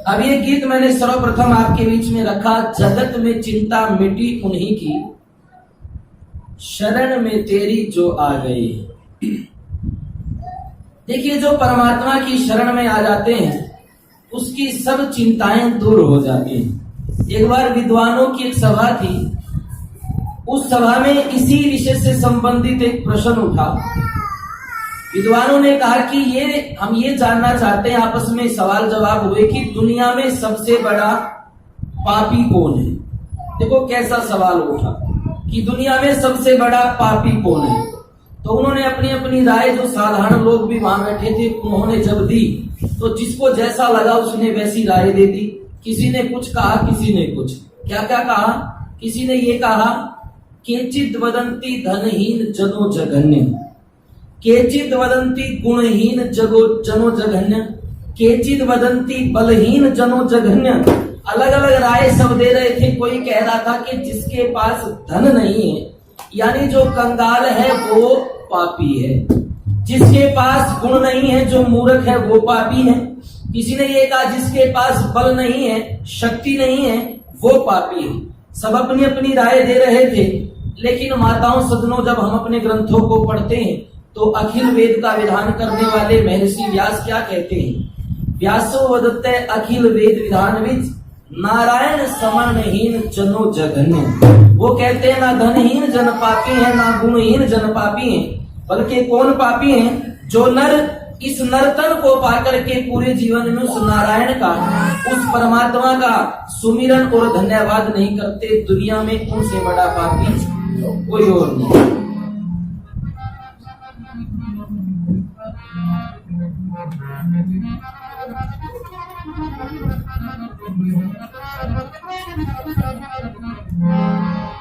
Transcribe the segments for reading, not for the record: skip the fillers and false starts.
अब ये गीत मैंने सर्वप्रथम आपके बीच में रखा। जगत में चिंता मिटी उन्हीं की, शरण में तेरी जो आ गई। देखिए, जो परमात्मा की शरण में आ जाते हैं उसकी सब चिंताएं दूर हो जाती हैं। एक बार विद्वानों की एक सभा थी, उस सभा में इसी विषय से संबंधित एक प्रश्न उठा। विद्वानों ने कहा कि हम ये जानना चाहते हैं, आपस में सवाल जवाब हुए कि दुनिया में सबसे बड़ा पापी कौन है। देखो कैसा सवाल उठा कि दुनिया में सबसे बड़ा पापी कौन है। तो उन्होंने अपनी अपनी राय, जो साधारण लोग भी वहां बैठे थे, उन्होंने जब दी तो जिसको जैसा लगा उसने वैसी राय दे दी। किसी ने कुछ कहा, किसी ने कुछ। क्या क्या कहा? किसी ने ये कहा, केचिद वदंती धनहीन जनो जघन्य, केचिद वदंती गुणहीन जनो जघन्य, केचिद वदंती बलहीन जनो जघन्य। अलग अलग राय सब दे रहे थे। कोई कह रहा था कि जिसके पास धन नहीं है, यानी जो कंगाल है, वो पापी है। जिसके पास गुण नहीं है, जो मूर्ख है, वो पापी है। किसी ने ये कहा जिसके पास बल नहीं है, शक्ति नहीं है, वो पापी है। सब अपनी अपनी राय दे रहे थे। लेकिन माताओं सज्जनों, जब हम अपने ग्रंथों को पढ़ते हैं तो अखिल वेद का विधान करने वाले महर्षि व्यास क्या कहते हैं? व्यासो वदते अखिल वेद विधान विच, नारायण समर्णहीन जनो जघन्य। वो कहते हैं ना धनहीन जन पापी है, ना गुणहीन जन पापी है, बल्कि कौन पापी है? जो नर इस नर्तन को पाकर के पूरे जीवन में उस नारायण का, उस परमात्मा का सुमिरन और धन्यवाद नहीं करते। दुनिया में उनसे बड़ा पापी कोई और नहीं।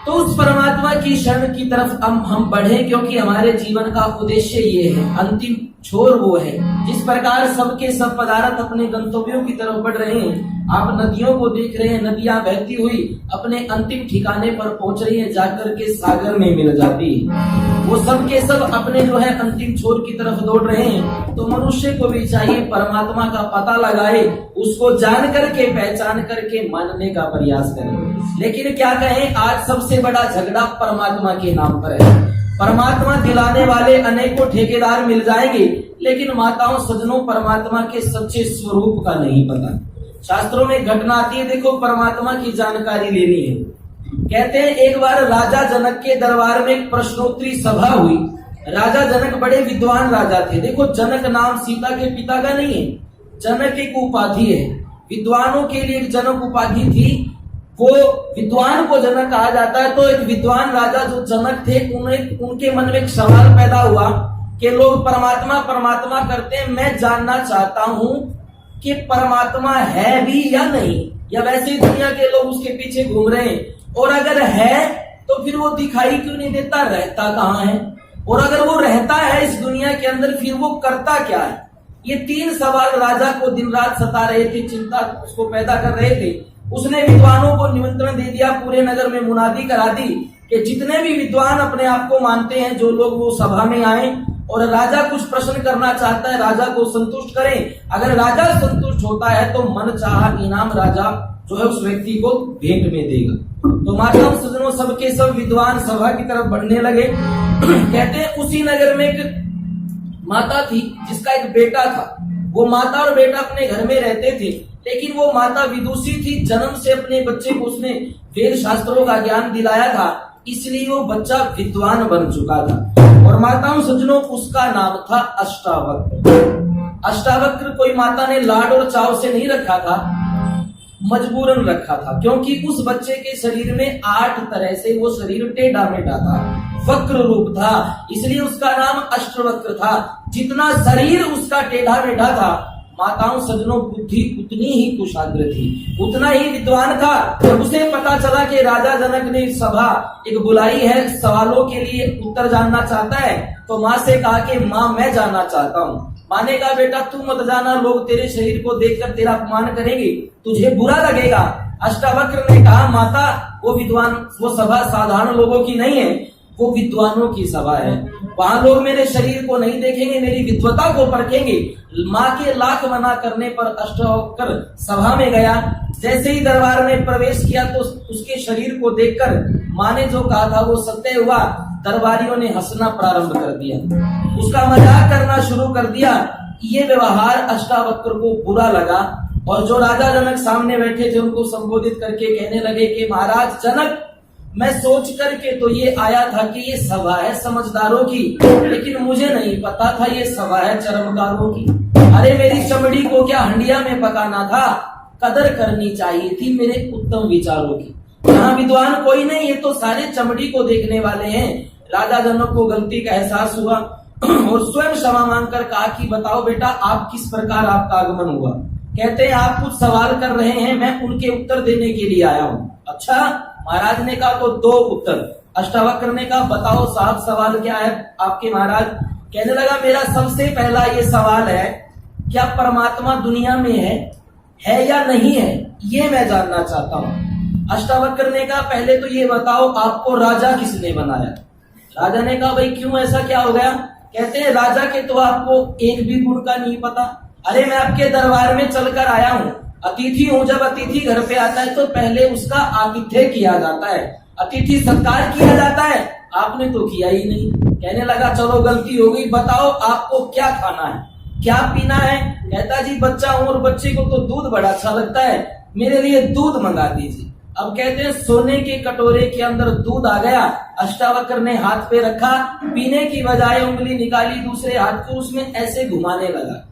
तो उस परमात्मा की शरण की तरफ हम बढ़े, क्योंकि हमारे जीवन का उद्देश्य ये है, अंतिम छोर वो है। जिस प्रकार सबके सब पदार्थ अपने गंतव्यों की तरफ बढ़ रहे हैं, आप नदियों को देख रहे हैं, नदियां बहती हुई अपने अंतिम ठिकाने पर पहुंच रही है, जाकर के सागर में मिल जाती है। वो सबके सब अपने जो है अंतिम छोर की तरफ दौड़ रहे हैं। तो मनुष्य को भी चाहिए परमात्मा का पता लगाए, उसको जान करके, पहचान करके मानने का प्रयास करे। लेकिन क्या कहें, आज सबसे बड़ा झगड़ा परमात्मा के नाम पर है। परमात्मा दिलाने वाले अनेकों ठेकेदार मिल जाएंगे, लेकिन माताओं सज्जनों, परमात्मा के सच्चे स्वरूप का नहीं पता। शास्त्रों में घटना आती है, देखो परमात्मा की जानकारी लेनी है। कहते हैं एक बार राजा जनक के दरबार में एक प्रश्नोत्तरी सभा हुई। राजा जनक बड़े विद्वान राजा थे। देखो, जनक नाम सीता के पिता का नहीं है, जनक एक उपाधि है। विद्वानों के लिए एक जनक उपाधि थी, वो विद्वान को जनक कहा जाता है। तो एक विद्वान राजा जो जनक थे, उनके मन में एक सवाल पैदा हुआ कि लोग परमात्मा परमात्मा करते हैं, मैं जानना चाहता हूं कि परमात्मा है भी या नहीं, या वैसे ही दुनिया के लोग उसके पीछे घूम रहे हैं। और अगर है तो फिर वो दिखाई क्यों नहीं देता, रहता कहाँ है? और अगर वो रहता है इस दुनिया के अंदर, फिर वो करता क्या है? ये तीन सवाल राजा को दिन रात सता रहे थे, चिंता उसको पैदा कर रहे थे। उसने विद्वानों को निमंत्रण दे दिया, पूरे नगर में मुनादी करा दी कि जितने भी विद्वान अपने आप को मानते हैं, जो लोग वो सभा में आए और राजा कुछ प्रश्न करना चाहता है, राजा को संतुष्ट करें। अगर राजा संतुष्ट होता है तो मन चाहा इनाम राजा जो है उस व्यक्ति को भेंट में देगा। तो माताओं सज्जनों, सबके सब विद्वान सभा की तरफ बढ़ने लगे। कहते हैं उसी नगर में एक माता थी जिसका एक बेटा था। वो माता और बेटा अपने घर में रहते थे, लेकिन वो माता विदुषी थी। जन्म से अपने बच्चे को उसने वेद शास्त्रों का ज्ञान दिलाया था, इसलिए वो बच्चा विद्वान बन चुका था। और माताओं सज्जनों, उसका नाम था अष्टावक्र। अष्टावक्र कोई माता ने लाड और चाव से नहीं रखा था, मजबूरन रखा था, क्योंकि उस बच्चे के शरीर में 8 तरह से वो शरीर टेढ़ा मेढ़ा था, वक्र रूप था, इसलिए उसका नाम अष्टवक्र था। जितना शरीर उसका टेढ़ा मेढ़ा था, माताओं सज्जनों, बुद्धि उतनी ही कुशाग्र थी, उतना ही विद्वान था। जब उसे पता चला कि राजा जनक ने सभा एक बुलाई है, सवालों के लिए उत्तर जानना चाहता है, तो माँ से कहा कि माँ मैं जानना चाहता हूँ। माँ ने कहा बेटा तू मत जाना, लोग तेरे शरीर को देखकर तेरा अपमान करेंगे, तुझे बुरा लगेगा। अष्टावक्र ने कहा माता वो विद्वान, वो सभा साधारण लोगों की नहीं है, वो विद्वानों की सभा है। वहां लोग मेरे शरीर को नहीं देखेंगे, मेरी विद्वता को परखेंगे। माँ के लाख मना करने पर अष्टावक्र सभा में गया। जैसे ही दरबार में प्रवेश किया तो उसके शरीर को देखकर माँ ने जो कहा था वो सत्य हुआ। दरबारियों ने हंसना प्रारंभ कर दिया, उसका मजाक करना शुरू कर दिया। ये व्यवहार अष्टावक्र को बुरा लगा और जो राजा जनक सामने बैठे थे उनको संबोधित करके कहने लगे कि महाराज जनक, मैं सोच करके तो ये आया था कि ये सभा है समझदारों की, लेकिन मुझे नहीं पता था ये सभा है चरमकारों की। अरे मेरी चमड़ी को क्या हंडिया में पकाना था, कदर करनी चाहिए थी मेरे उत्तम विचारों की। यहाँ विद्वान कोई नहीं, ये तो सारे चमड़ी को देखने वाले हैं। राजा जनक को गलती का एहसास हुआ और स्वयं क्षमा मांगकर कहा कि बताओ बेटा, आप किस प्रकार आपका आगमन हुआ। कहते हैं आप कुछ सवाल कर रहे हैं, मैं उनके उत्तर देने के लिए आया हूँ। अच्छा, महाराज ने कहा तो दो उत्तर। अष्टावक्र ने कहा बताओ साहब सवाल क्या है आपके महाराज। कहने लगा मेरा सबसे पहला ये सवाल है, क्या परमात्मा दुनिया में है या नहीं है, ये मैं जानना चाहता हूँ। अष्टावक्र ने कहा पहले तो ये बताओ आपको राजा किसने बनाया। राजा ने कहा भाई क्यों, ऐसा क्या हो गया। कहते हैं राजा के तो आपको एक भी गुण का नहीं पता। अरे मैं आपके दरबार में चलकर आया हूँ, अतिथि हूँ। जब अतिथि घर पे आता है तो पहले उसका आतिथ्य किया जाता है, अतिथि सत्कार किया जाता है, आपने तो किया ही नहीं। कहने लगा चलो गलती हो गई, बताओ आपको क्या खाना है, क्या पीना है। कहता जी बच्चा हूँ और बच्चे को तो दूध बड़ा अच्छा लगता है, मेरे लिए दूध मंगा दीजिए। अब कहते हैं सोने के कटोरे के अंदर दूध आ गया। अष्टावक्र ने हाथ पे रखा, पीने की बजाय उंगली निकाली दूसरे हाथ को उसमें ऐसे घुमाने लगा।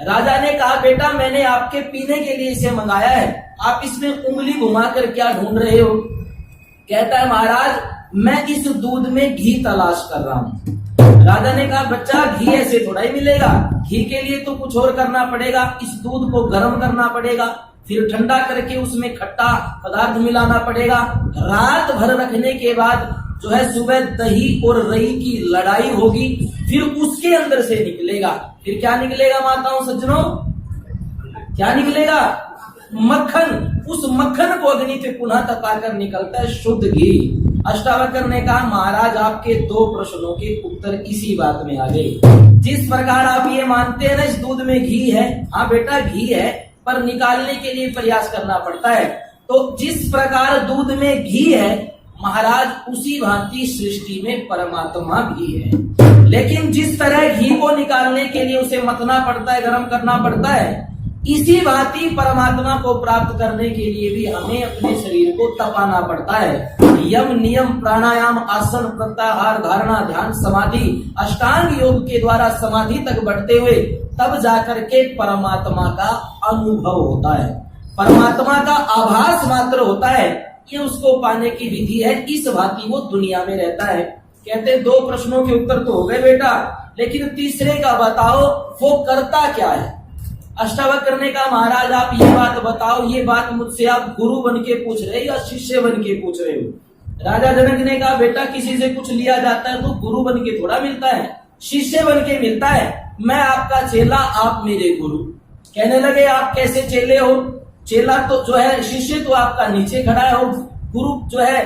राजा ने कहा बेटा मैंने आपके पीने के लिए इसे मंगाया है, आप इसमें उंगली घुमाकर क्या ढूंढ रहे हो। कहता है महाराज मैं इस दूध में घी तलाश कर रहा हूँ। राजा ने कहा बच्चा घी ऐसे थोड़ा ही मिलेगा, घी के लिए तो कुछ और करना पड़ेगा। इस दूध को गर्म करना पड़ेगा, फिर ठंडा करके उसमें खट्टा पदार्थ मिलाना पड़ेगा। रात भर रखने के बाद जो है सुबह दही और रई की लड़ाई होगी, फिर उसके अंदर से निकलेगा। फिर क्या निकलेगा माताओं सज्जनों, क्या निकलेगा, मक्खन। उस मक्खन को अग्नि पे पुनः तपाकर निकलता है शुद्ध घी। अष्टावक्र ने कहा महाराज आपके दो प्रश्नों के उत्तर इसी बात में आ गए। जिस प्रकार आप ये मानते हैं ना इस दूध में घी है, हाँ बेटा घी है, पर निकालने के लिए प्रयास करना पड़ता है। तो जिस प्रकार दूध में घी है महाराज, उसी भांति सृष्टि में परमात्मा भी है। लेकिन जिस तरह घी को निकालने के लिए उसे मथना पड़ता है, गर्म करना पड़ता है, इसी भांति परमात्मा को प्राप्त करने के लिए भी हमें अपने शरीर को तपाना पड़ता है। यम नियम प्राणायाम आसन प्रत्याहार धारणा ध्यान समाधि अष्टांग योग के द्वारा समाधि तक बढ़ते हुए तब जाकर के परमात्मा का अनुभव होता है, परमात्मा का आभास मात्र होता है। ये उसको पाने की विधि है, इस भांति वो दुनिया में रहता है। कहते दो प्रश्नों के उत्तर तो हो गए बेटा, लेकिन तीसरे का बताओ वो करता क्या है। अष्टावक्र ने कहा महाराज आप ये बात बताओ, ये बात मुझसे आप गुरु बन के पूछ रहे हो या शिष्य बन के पूछ रहे हो। राजा जनक ने कहा बेटा किसी से कुछ लिया जाता है तो गुरु बन के थोड़ा मिलता है, शिष्य बन के मिलता है। मैं आपका चेला, आप मेरे गुरु। कहने लगे आप कैसे चेले हो, चेला तो जो है शिष्य तो आपका नीचे खड़ा है और गुरु जो है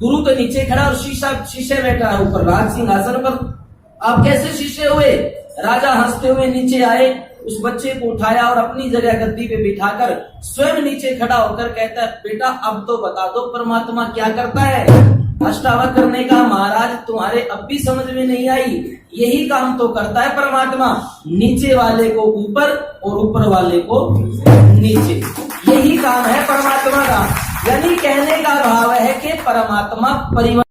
गुरु तो नीचे खड़ा और शिष्य बैठा है ऊपर राज सिंहासन पर, आप कैसे शिष्य हुए। राजा हंसते हुए नीचे आए, उस बच्चे को उठाया और अपनी जगह गद्दी पे बिठाकर स्वयं नीचे खड़ा होकर कहता है बेटा अब तो बता दो परमात्मा क्या करता है। अष्टावक्र ने कहा महाराज तुम्हारे अब भी समझ में नहीं आई, यही काम तो करता है परमात्मा, नीचे वाले को ऊपर और ऊपर वाले को नीचे, यही काम है परमात्मा का। यानी कहने का भाव है कि परमात्मा परिवर्तन